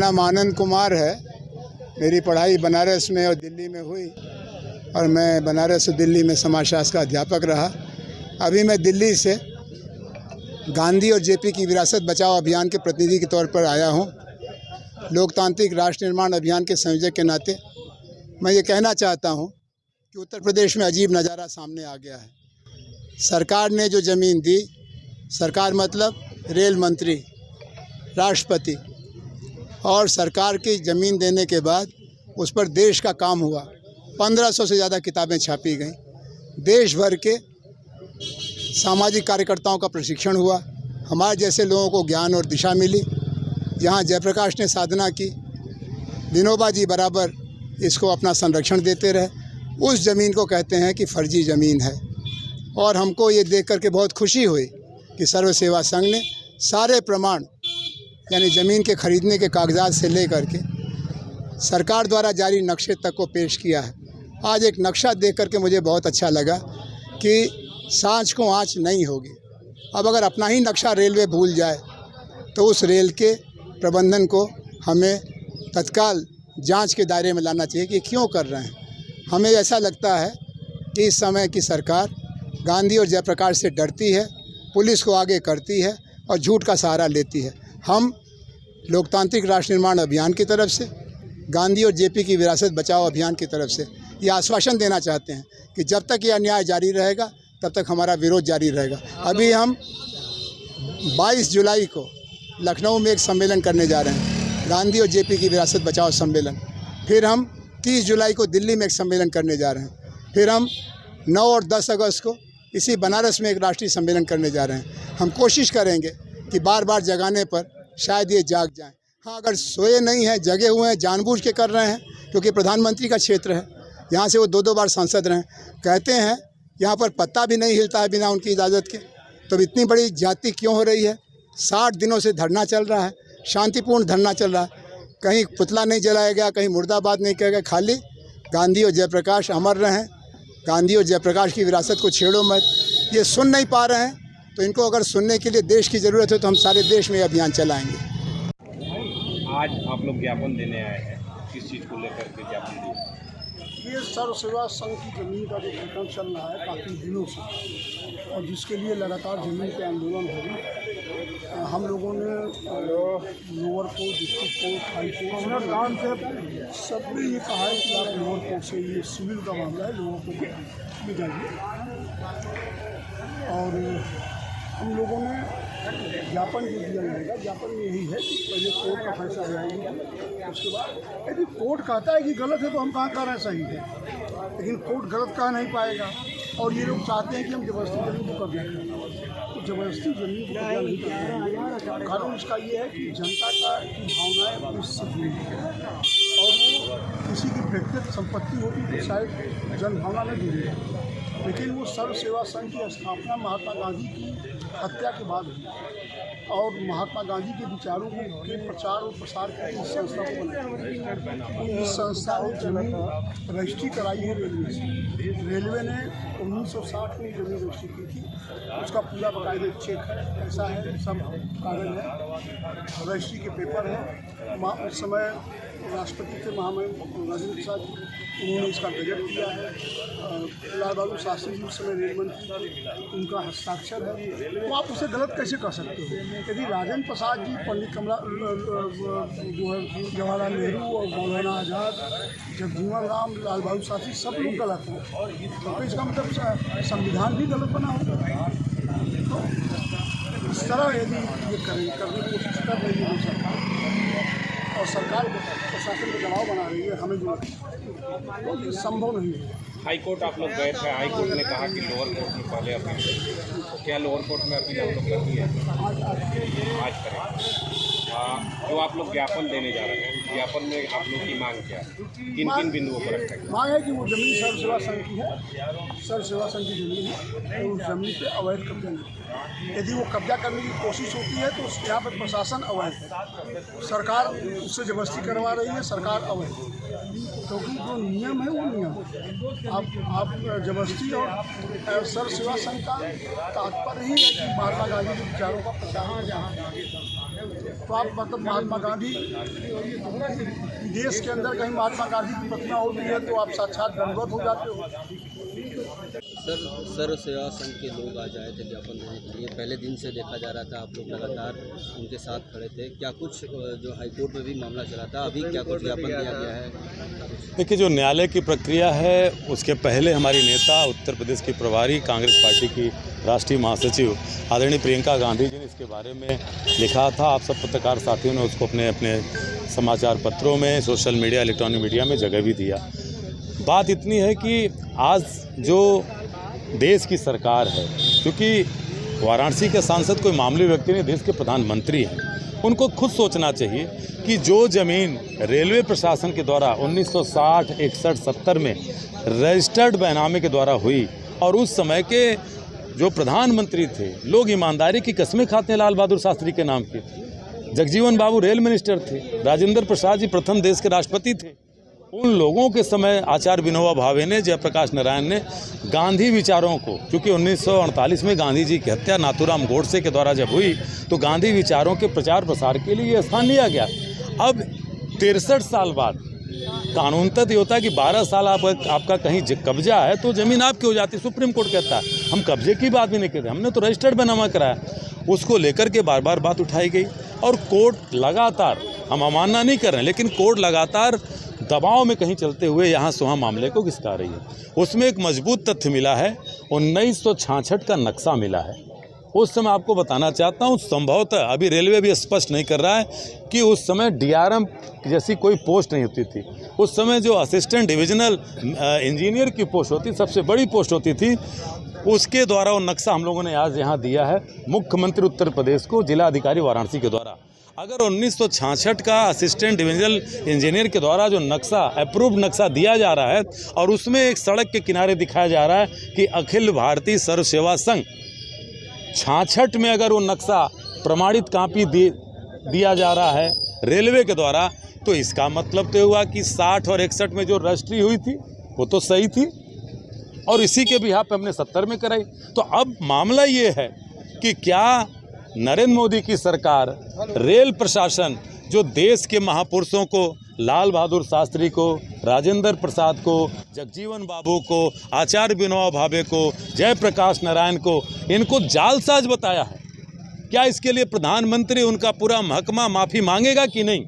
नाम आनंद कुमार है। मेरी पढ़ाई बनारस में और दिल्ली में हुई और मैं बनारस और दिल्ली में समाजशास्त्र का अध्यापक रहा। अभी मैं दिल्ली से गांधी और जेपी की विरासत बचाओ अभियान के प्रतिनिधि के तौर पर आया हूं। लोकतांत्रिक राष्ट्र निर्माण अभियान के संयोजक के नाते मैं ये कहना चाहता हूं कि उत्तर प्रदेश में अजीब नज़ारा सामने आ गया है। सरकार ने जो ज़मीन दी, सरकार मतलब रेल मंत्री, राष्ट्रपति, और सरकार की ज़मीन देने के बाद उस पर देश का काम हुआ। 1500 से ज़्यादा किताबें छापी गईं। देश भर के सामाजिक कार्यकर्ताओं का प्रशिक्षण हुआ। हमारे जैसे लोगों को ज्ञान और दिशा मिली। जहाँ जयप्रकाश ने साधना की, विनोबा जी बराबर इसको अपना संरक्षण देते रहे। उस ज़मीन को कहते हैं कि फर्जी ज़मीन है। और हमको ये देख कर के बहुत खुशी हुई कि सर्व सेवा संघ ने सारे प्रमाण, यानी ज़मीन के खरीदने के कागजात से लेकर के सरकार द्वारा जारी नक्शे तक को पेश किया है। आज एक नक्शा देख कर के मुझे बहुत अच्छा लगा कि सांझ को आँच नहीं होगी। अब अगर अपना ही नक्शा रेलवे भूल जाए तो उस रेल के प्रबंधन को हमें तत्काल जांच के दायरे में लाना चाहिए कि क्यों कर रहे हैं। हमें ऐसा लगता है कि इस समय की सरकार गांधी और जयप्रकाश से डरती है, पुलिस को आगे करती है और झूठ का सहारा लेती है। हम लोकतांत्रिक राष्ट्र निर्माण अभियान की तरफ से, गांधी और जेपी की विरासत बचाओ अभियान की तरफ से ये आश्वासन देना चाहते हैं कि जब तक यह अन्याय जारी रहेगा तब तक हमारा विरोध जारी रहेगा। अभी हम 22 जुलाई को लखनऊ में एक सम्मेलन करने जा रहे हैं, गांधी और जेपी की विरासत बचाओ सम्मेलन। फिर हम 30 जुलाई को दिल्ली में एक सम्मेलन करने जा रहे हैं। फिर हम 9 और 10 अगस्त को इसी बनारस में एक राष्ट्रीय सम्मेलन करने जा रहे हैं। हम कोशिश करेंगे कि बार बार जगाने पर शायद ये जाग जाएं। हाँ, अगर सोए नहीं हैं, जगे हुए हैं, जानबूझ के कर रहे हैं, क्योंकि प्रधानमंत्री का क्षेत्र है, यहाँ से वो 2-2 बार सांसद रहे। कहते हैं यहाँ पर पत्ता भी नहीं हिलता है बिना उनकी इजाज़त के। तो इतनी बड़ी जाति क्यों हो रही है? 60 दिनों से धरना चल रहा है, शांतिपूर्ण धरना चल रहा है। कहीं पुतला नहीं जलाया गया, कहीं मुर्दाबाद नहीं किया गया। खाली गांधी और जयप्रकाश अमर रहें, गांधी और जयप्रकाश की विरासत को छेड़ो मत। ये सुन नहीं पा रहे हैं, तो इनको अगर सुनने के लिए देश की ज़रूरत है तो हम सारे देश में ये अभियान चलाएंगे। आज आप लोग ज्ञापन देने आए हैं, किस चीज़ को लेकर के ज्ञापन दिए? ये सर्व सेवा संघ की ज़मीन का जो प्रकरण चल रहा है काफ़ी दिनों से, और जिसके लिए लगातार ज़मीन पे आंदोलन हो रही। हम लोगों ने lower court, district court, high court सबने ये कहा है कि आप लोअर कोर्ट से, ये सिविल का मामला है, लोअर कोर्ट में जाइए। और हम लोगों ने ज्ञापन जो दिया जाएगा, ज्ञापन में यही है कि पहले कोर्ट का फैसला आएगा, उसके बाद यदि कोर्ट कहता है कि गलत है तो हम कहाँ कह रहे हैं सही है, लेकिन कोर्ट गलत कह नहीं पाएगा। और ये लोग चाहते हैं कि हम ज़बरदस्ती ज़मीन को कब्जा करें, तो ज़बरदस्ती ज़मीन को कब्जा नहीं करेंगे। कारण उसका ये है कि जनता की भावनाएँ उससे जुड़ी है, और वो किसी की व्यक्तिगत संपत्ति होती तो शायद जनभावना में जुड़ी है। लेकिन वो सर्व सेवा संघ की स्थापना महात्मा गांधी की हत्या के बाद हुई, और महात्मा गांधी के विचारों के प्रचार और प्रसार के लिए इस संस्था को बनाया। इस संस्था ने जमीन रजिस्ट्री कराई है रेलवे से। रेलवे ने 1960 में जमीन रजिस्ट्री की थी। उसका पूरा बाकायदा चेक है, ऐसा है, सब कागज है, रजिस्ट्री के पेपर है। उस समय राष्ट्रपति थे महामहिम राजेंद्र प्रसाद जी, उन्होंने इसका गजट किया है। लाल बहादुर शास्त्री जी उस समय रेल मंत्री थे, उनका हस्ताक्षर है। तो आप उसे गलत कैसे कर सकते हो? यदि राजेंद्र प्रसाद जी, पंडित जो है जवाहरलाल नेहरू और मौलाना आज़ाद, जगजीवन राम, लाल बहादुर शास्त्री सब लोग गलत हैं, तो इसका मतलब संविधान भी गलत बना होगा। तो इस तरह यदि ये करने की कोशिश कर रही है सरकार, और सरकार प्रशासन पर दबाव बना रही है, हमें जो तो ये संभव नहीं है। हाई कोर्ट आप लोग गए थे, हाई कोर्ट ने कहा कि लोअर कोर्ट में पहले अपील करें, तो क्या लोअर कोर्ट में अपील आप लोग करनी है? आज करें। जो आप लोग ज्ञापन देने जा रहे हैं, ज्ञापन में आप लोग की मांग क्या है? किन बिंदुओं पर रखेंगे? मांग है कि वो ज़मीन सर्व सेवा संघ की है, सर्व सेवा संघ की ज़मीन है, और उस ज़मीन पे अवैध कब्जा नहीं। यदि वो कब्जा करने की कोशिश होती है तो यहाँ पर प्रशासन अवैध है, सरकार उससे जबरदस्ती करवा रही है, सरकार अवैध है। क्योंकि जो नियम है वो नियम, आप जबरदस्ती, और सर्व सेवा संघ का तात्पर्य ही है कि महात्मा गांधी के विचारों का प्रचार तो आप मतलब महात्मा गांधी देश के अंदर कहीं महात्मा गांधी की प्रतिमा होती है तो आप साक्षात दंडवत हो जाते हो। सर, सर्व सेवा संघ के लोग आ जाए थे ज्ञापन देने के लिए। पहले दिन से देखा जा रहा था आप लोग लगातार उनके साथ खड़े थे। क्या कुछ जो हाईकोर्ट में भी मामला चला था, अभी क्या कुछ ज्ञापन दिया गया है? देखिए, जो न्यायालय की प्रक्रिया है उसके पहले हमारी नेता, उत्तर प्रदेश की प्रभारी, कांग्रेस पार्टी की राष्ट्रीय महासचिव आदरणीय प्रियंका गांधी जी ने इसके बारे में लिखा था। आप सब पत्रकार साथियों ने उसको अपने अपने समाचार पत्रों में, सोशल मीडिया, इलेक्ट्रॉनिक मीडिया में जगह भी दिया। बात इतनी है कि आज जो देश की सरकार है, क्योंकि वाराणसी के सांसद कोई मामूली व्यक्ति नहीं, देश के प्रधानमंत्री हैं, उनको खुद सोचना चाहिए कि जो ज़मीन रेलवे प्रशासन के द्वारा 1960, 61, 70 में रजिस्टर्ड बैनामे के द्वारा हुई और उस समय के जो प्रधानमंत्री थे, लोग ईमानदारी की कस्में खाते हैं लाल बहादुर शास्त्री के नाम की। जगजीवन बाबू रेल मिनिस्टर थे, राजेंद्र प्रसाद जी प्रथम देश के राष्ट्रपति थे। उन लोगों के समय आचार्य विनोबा भावे ने, जयप्रकाश नारायण ने गांधी विचारों को, क्योंकि 1948 में गांधी जी की हत्या नाथूराम गोडसे के द्वारा जब हुई तो गांधी विचारों के प्रचार प्रसार के लिए ये स्थान लिया गया। अब 63 साल बाद कानूनतः ये होता है कि 12 साल आपका कहीं कब्जा है तो ज़मीन आपकी हो जाती है। सुप्रीम कोर्ट कहता है, हम कब्जे की बात भी नहीं कहते, हमने तो रजिस्टर्ड बैनामा कराया। उसको लेकर के बार बार बात उठाई गई और कोर्ट लगातार, हम अवमानना नहीं कर रहे हैं, लेकिन कोर्ट लगातार दबाव में कहीं चलते हुए यहाँ से वहाँ मामले को घिसका रही है। उसमें एक मजबूत तथ्य मिला है, 1966 का नक्शा मिला है। उस समय आपको बताना चाहता हूँ, संभवतः अभी रेलवे भी स्पष्ट नहीं कर रहा है कि उस समय DRM जैसी कोई पोस्ट नहीं होती थी। उस समय जो असिस्टेंट डिविजनल इंजीनियर की पोस्ट होती, सबसे बड़ी पोस्ट होती थी, उसके द्वारा वो नक्शा हम लोगों ने आज यहाँ दिया है मुख्यमंत्री उत्तर प्रदेश को, जिला अधिकारी वाराणसी के द्वारा। अगर 1966 का असिस्टेंट डिविजनल इंजीनियर के द्वारा जो नक्शा, अप्रूव्ड नक्शा दिया जा रहा है और उसमें एक सड़क के किनारे दिखाया जा रहा है कि अखिल भारतीय सर्व सेवा संघ, 66 में अगर वो नक्शा प्रमाणित कापी दिया जा रहा है रेलवे के द्वारा, तो इसका मतलब तो हुआ कि 60 और 61 में जो रजिस्ट्री हुई थी वो तो सही थी और इसी के बिहाफ पे हमने 70 में कराई। तो अब मामला ये है कि क्या नरेंद्र मोदी की सरकार, रेल प्रशासन, जो देश के महापुरुषों को, लाल बहादुर शास्त्री को, राजेंद्र प्रसाद को, जगजीवन बाबू को, आचार्य विनोबा भावे को, जयप्रकाश नारायण को, इनको जालसाज बताया है? क्या इसके लिए प्रधानमंत्री, उनका पूरा महकमा माफ़ी मांगेगा कि नहीं?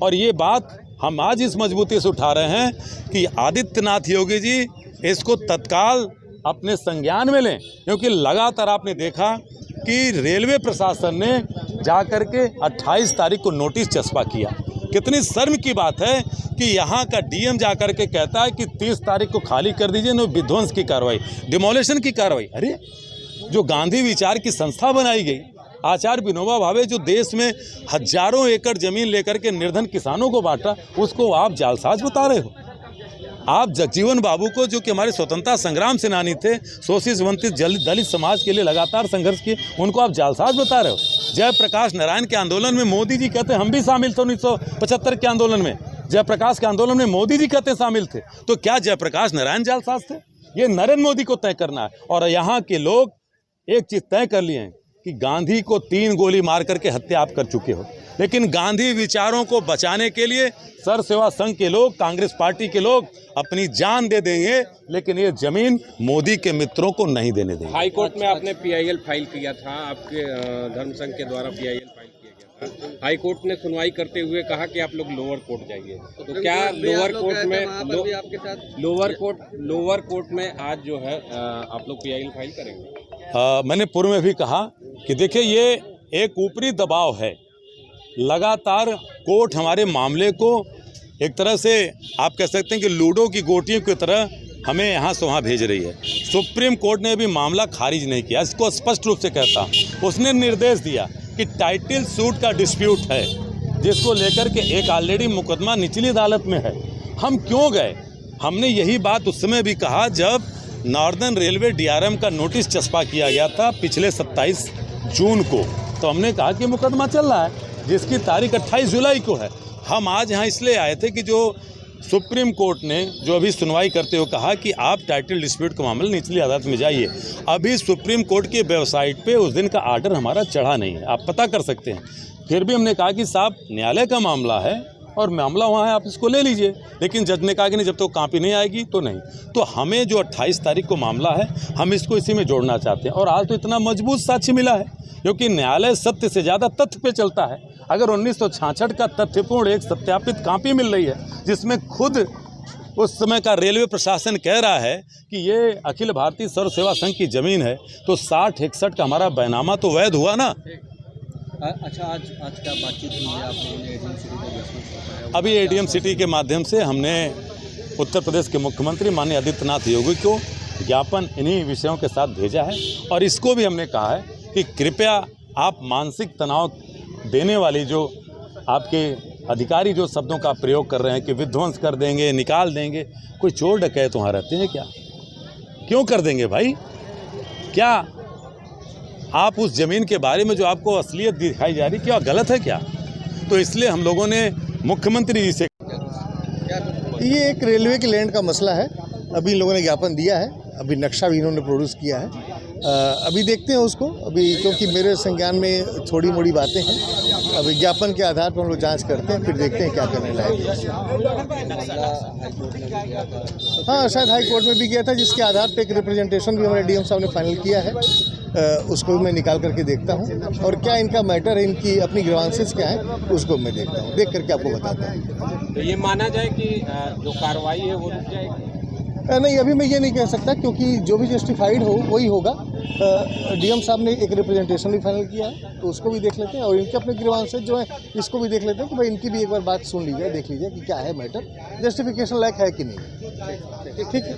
और ये बात हम आज इस मजबूती से उठा रहे हैं कि आदित्यनाथ योगी जी इसको तत्काल अपने संज्ञान में लें, क्योंकि लगातार आपने देखा कि रेलवे प्रशासन ने जाकर के 28 तारीख को नोटिस चस्पा किया। कितनी शर्म की बात है कि यहाँ का DM जाकर के कहता है कि 30 तारीख को खाली कर दीजिए, न विध्वंस की कार्रवाई, डिमोलिशन की कार्रवाई। अरे, जो गांधी विचार की संस्था बनाई गई, आचार्य विनोबा भावे जो देश में हजारों एकड़ जमीन लेकर के निर्धन किसानों को बांटा, उसको आप जालसाज बता रहे हो। आप जगजीवन बाबू को, जो कि हमारे स्वतंत्रता संग्राम सेनानी थे, शोषित वंचित दलित समाज के लिए लगातार संघर्ष किए, उनको आप जालसाज बता रहे हो। जयप्रकाश नारायण के आंदोलन में मोदी जी कहते हम भी शामिल थे, 1975 के आंदोलन में, जयप्रकाश के आंदोलन में मोदी जी कहते शामिल थे। तो क्या जयप्रकाश नारायण जालसाज थे? ये नरेंद्र मोदी को तय करना है। और यहाँ के लोग एक चीज़ तय कर लिए हैं कि गांधी को 3 गोली मार करके हत्या आप कर चुके हो, लेकिन गांधी विचारों को बचाने के लिए सर्व सेवा संघ के लोग, कांग्रेस पार्टी के लोग अपनी जान दे देंगे, लेकिन ये जमीन मोदी के मित्रों को नहीं देने देंगे। हाई कोर्ट में आपने PIL फाइल किया था, आपके धर्म संघ के द्वारा PIL फाइल किया गया था। हाई कोर्ट ने सुनवाई करते हुए कहा कि आप लोग लोअर कोर्ट जाइए, तो क्या लोअर कोर्ट में लोअर कोर्ट में आज जो है आप लोग PIL फाइल करेंगे? मैंने पूर्व में भी कहा कि देखिए, ये एक ऊपरी दबाव है। लगातार कोर्ट हमारे मामले को एक तरह से आप कह सकते हैं कि लूडो की गोटियों की तरह हमें यहाँ से वहाँ भेज रही है। सुप्रीम कोर्ट ने भी मामला खारिज नहीं किया, इसको स्पष्ट रूप से कहता हूँ। उसने निर्देश दिया कि टाइटल सूट का डिस्प्यूट है, जिसको लेकर के एक ऑलरेडी मुकदमा निचली अदालत में है। हम क्यों गए? हमने यही बात उस समय भी कहा जब नॉर्दर्न रेलवे DRM का नोटिस चस्पा किया गया था पिछले 27 जून को, तो हमने कहा कि मुकदमा चल रहा है, जिसकी तारीख 28 जुलाई को है। हम आज यहाँ इसलिए आए थे कि जो सुप्रीम कोर्ट ने जो अभी सुनवाई करते हुए कहा कि आप टाइटल डिस्प्यूट का मामला निचली अदालत में जाइए। अभी सुप्रीम कोर्ट की वेबसाइट पे उस दिन का आर्डर हमारा चढ़ा नहीं है, आप पता कर सकते हैं। फिर भी हमने कहा कि साहब न्यायालय का मामला है और मामला वहाँ है, आप इसको ले लीजिए। लेकिन जज ने कहा कि नहीं, जब तो कॉपी नहीं आएगी तो नहीं। तो हमें जो 28 तारीख को मामला है, हम इसको इसी में जोड़ना चाहते हैं। और आज तो इतना मजबूत साक्ष्य मिला है, क्योंकि न्यायालय सत्य से ज़्यादा तथ्य पे चलता है। अगर 1966 का तथ्यपूर्ण एक सत्यापित कॉपी मिल रही है, जिसमें खुद उस समय का रेलवे प्रशासन कह रहा है कि ये अखिल भारतीय सर्व सेवा संघ की ज़मीन है, तो 60-61 का हमारा बैनामा तो वैध हुआ ना। अच्छा, आज क्या बातचीत हुई है आपने एडीएम सिटी को ज्ञापन? अभी एडीएम सिटी के माध्यम से हमने उत्तर प्रदेश के मुख्यमंत्री माननीय आदित्यनाथ योगी को ज्ञापन इन्हीं विषयों के साथ भेजा है। और इसको भी हमने कहा है कि कृपया आप मानसिक तनाव देने वाली जो आपके अधिकारी जो शब्दों का प्रयोग कर रहे हैं कि विध्वंस कर देंगे, निकाल देंगे, कोई चोर डकैत वहाँ रहते हैं क्या? क्यों कर देंगे भाई? क्या आप उस ज़मीन के बारे में जो आपको असलियत दिखाई जा रही, क्या गलत है क्या? तो इसलिए हम लोगों ने मुख्यमंत्री जी से, ये एक रेलवे के लैंड का मसला है। अभी इन लोगों ने ज्ञापन दिया है, अभी नक्शा भी इन्होंने प्रोड्यूस किया है। अभी देखते हैं उसको, अभी क्योंकि मेरे संज्ञान में थोड़ी मोड़ी बातें हैं। अभी ज्ञापन के आधार पर हम लोग जांच करते हैं, फिर देखते हैं क्या करने लायक है। हाँ, शायद हाई कोर्ट में भी गया था, जिसके आधार पर एक रिप्रेजेंटेशन भी हमारे डीएम साहब ने फाइनल किया है। उसको मैं निकाल करके देखता हूँ, और क्या इनका मैटर है, इनकी अपनी ग्रीवांसेस क्या है, उसको मैं देखता हूँ, देख करके आपको बताता हूँ। तो ये माना जाए कि जो कार्रवाई है वो रुक जाएगी? नहीं, अभी मैं ये नहीं कह सकता, क्योंकि जो भी जस्टिफाइड हो वही होगा। डीएम साहब ने एक रिप्रेजेंटेशन भी फाइनल किया है, तो उसको भी देख लेते हैं, और इनके अपने ग्रीवांसेस जो है इसको भी देख लेते हैं कि भाई इनकी भी एक बार बात सुन लीजिए, देख लीजिए कि क्या है मैटर, जस्टिफिकेशन लायक है कि नहीं। ठीक है।